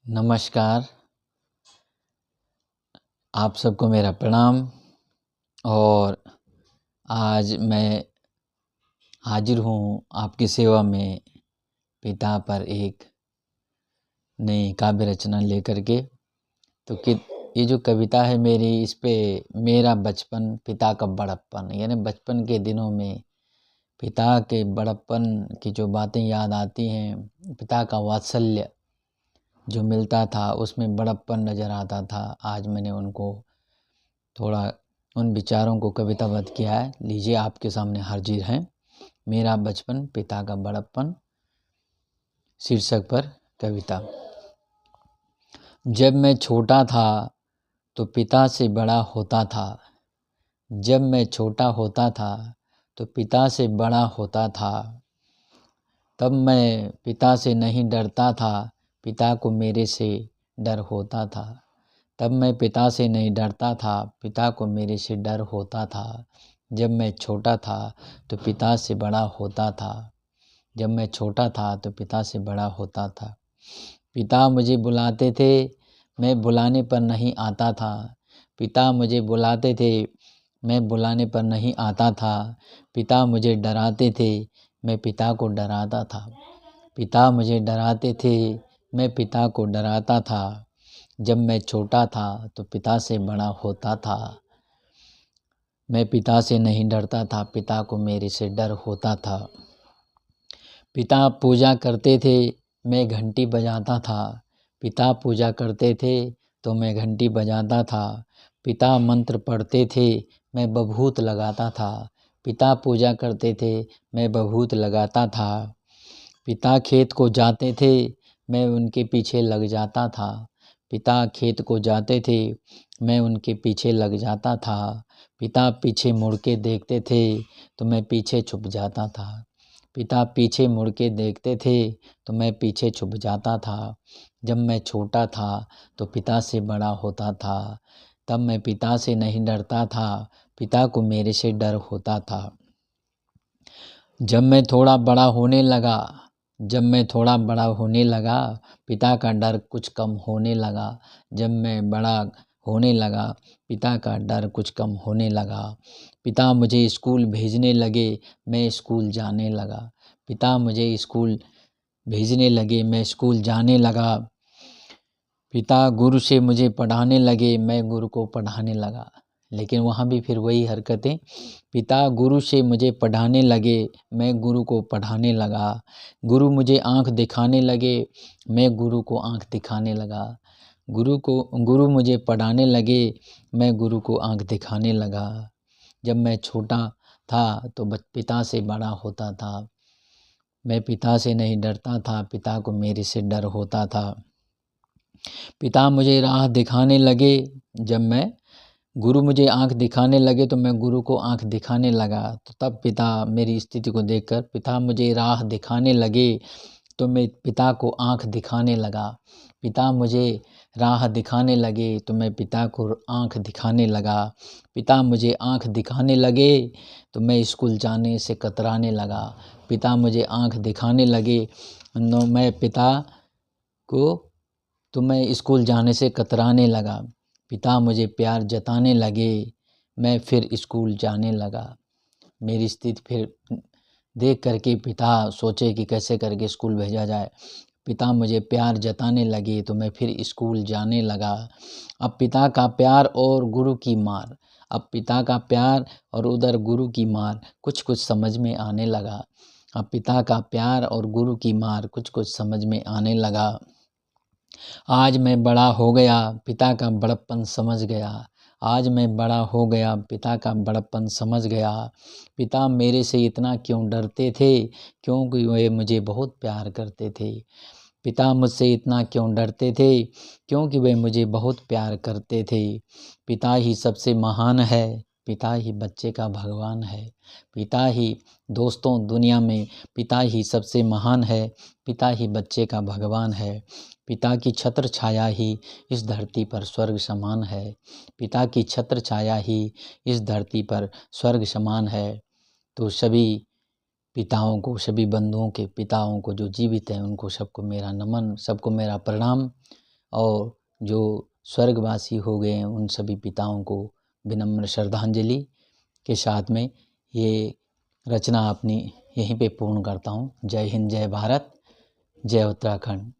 नमस्कार, आप सबको मेरा प्रणाम। और आज मैं हाजिर हूँ आपकी सेवा में पिता पर एक नई काव्य रचना लेकर के। तो कि ये जो कविता है मेरी, इस पे मेरा बचपन, पिता का बड़प्पन, यानी बचपन के दिनों में पिता के बड़प्पन की जो बातें याद आती हैं, पिता का वात्सल्य जो मिलता था उसमें बड़प्पन नज़र आता था। आज मैंने उनको थोड़ा उन विचारों को कविताबद्ध किया है। लीजिए, आपके सामने हाजिर हैं मेरा बचपन, पिता का बड़प्पन शीर्षक पर कविता। जब मैं छोटा था तो पिता से बड़ा होता था। जब मैं छोटा होता था तो पिता से बड़ा होता था। तब मैं पिता से नहीं डरता था, पिता को मेरे से डर होता था। तब मैं पिता से नहीं डरता था, पिता को मेरे से डर होता था। जब मैं छोटा था तो पिता से बड़ा होता था। जब मैं छोटा था तो पिता से बड़ा होता था। पिता मुझे बुलाते थे, मैं बुलाने पर नहीं आता था। पिता मुझे बुलाते थे, मैं बुलाने पर नहीं आता था। पिता मुझे डराते थे, मैं पिता को डराता था। पिता मुझे डराते थे, मैं पिता को डराता था। जब मैं छोटा था तो पिता से बड़ा होता था। मैं पिता से नहीं डरता था, पिता को मेरे से डर होता था। पिता पूजा करते थे, मैं घंटी बजाता था। पिता पूजा करते थे तो मैं घंटी बजाता था। पिता मंत्र पढ़ते थे, मैं बभूत लगाता था। पिता पूजा करते थे, मैं बभूत लगाता था। पिता खेत को जाते थे, मैं उनके पीछे लग जाता था। पिता खेत को जाते थे, मैं उनके पीछे लग जाता था। पिता पीछे मुड़ के देखते थे तो मैं पीछे छुप जाता था। पिता पीछे मुड़ के देखते थे तो मैं पीछे छुप जाता था। जब मैं छोटा था तो पिता से बड़ा होता था। तब मैं पिता से नहीं डरता था, पिता को मेरे से डर होता था। जब मैं थोड़ा बड़ा होने लगा, जब मैं थोड़ा बड़ा होने लगा, पिता का डर कुछ कम होने लगा। जब मैं बड़ा होने लगा, पिता का डर कुछ कम होने लगा। पिता मुझे स्कूल भेजने लगे, मैं स्कूल जाने लगा। पिता मुझे स्कूल भेजने लगे, मैं स्कूल जाने लगा। पिता गुरु से मुझे पढ़ाने लगे, मैं गुरु को पढ़ाने लगा। लेकिन वहाँ भी फिर वही हरकतें। पिता गुरु से मुझे पढ़ाने लगे, मैं गुरु को पढ़ाने लगा। गुरु मुझे आँख दिखाने लगे, मैं गुरु को आँख दिखाने लगा। गुरु मुझे पढ़ाने लगे, मैं गुरु को आँख दिखाने लगा। जब मैं छोटा था तो पिता से बड़ा होता था। मैं पिता से नहीं डरता था, पिता को मेरे से डर होता था। पिता मुझे राह दिखाने लगे, जब मैं गुरु मुझे आँख दिखाने लगे तो मैं गुरु को आँख दिखाने लगा। तो तब पिता मेरी स्थिति को देखकर, पिता मुझे राह दिखाने लगे तो मैं पिता को आँख दिखाने लगा। पिता मुझे राह दिखाने लगे तो मैं पिता को आँख दिखाने लगा। पिता मुझे आँख दिखाने लगे तो मैं स्कूल जाने से कतराने लगा। पिता मुझे आँख दिखाने लगे तो मैं पिता को तो मैं स्कूल जाने से कतराने लगा। पिता मुझे प्यार जताने लगे, मैं फिर स्कूल जाने लगा। मेरी स्थिति फिर देख करके पिता सोचे कि कैसे करके स्कूल भेजा जाए। पिता मुझे प्यार जताने लगे तो मैं फिर स्कूल जाने लगा। अब पिता का प्यार और गुरु की मार, अब पिता का प्यार और उधर गुरु की मार कुछ कुछ समझ में आने लगा। अब पिता का प्यार और गुरु की मार कुछ कुछ समझ में आने लगा। आज मैं बड़ा हो गया, पिता का बड़प्पन समझ गया। आज मैं बड़ा हो गया, पिता का बड़प्पन समझ गया। पिता मेरे से इतना क्यों डरते थे, क्योंकि वे मुझे बहुत प्यार करते थे। पिता मुझसे इतना क्यों डरते थे, क्योंकि वे मुझे बहुत प्यार करते थे। पिता ही सबसे महान है, पिता ही बच्चे का भगवान है। पिता ही दोस्तों दुनिया में, पिता ही सबसे महान है, पिता ही बच्चे का भगवान है। पिता की छत्र छाया ही इस धरती पर स्वर्ग समान है। पिता की छत्र छाया ही इस धरती पर स्वर्ग समान है। तो सभी पिताओं को, सभी बंधुओं के पिताओं को जो जीवित हैं, उनको सबको मेरा नमन, सबको मेरा प्रणाम। और जो स्वर्गवासी हो गए हैं उन सभी पिताओं को विनम्र श्रद्धांजलि के साथ में ये रचना अपनी यहीं पे पूर्ण करता हूँ। जय हिंद, जय भारत, जय उत्तराखंड।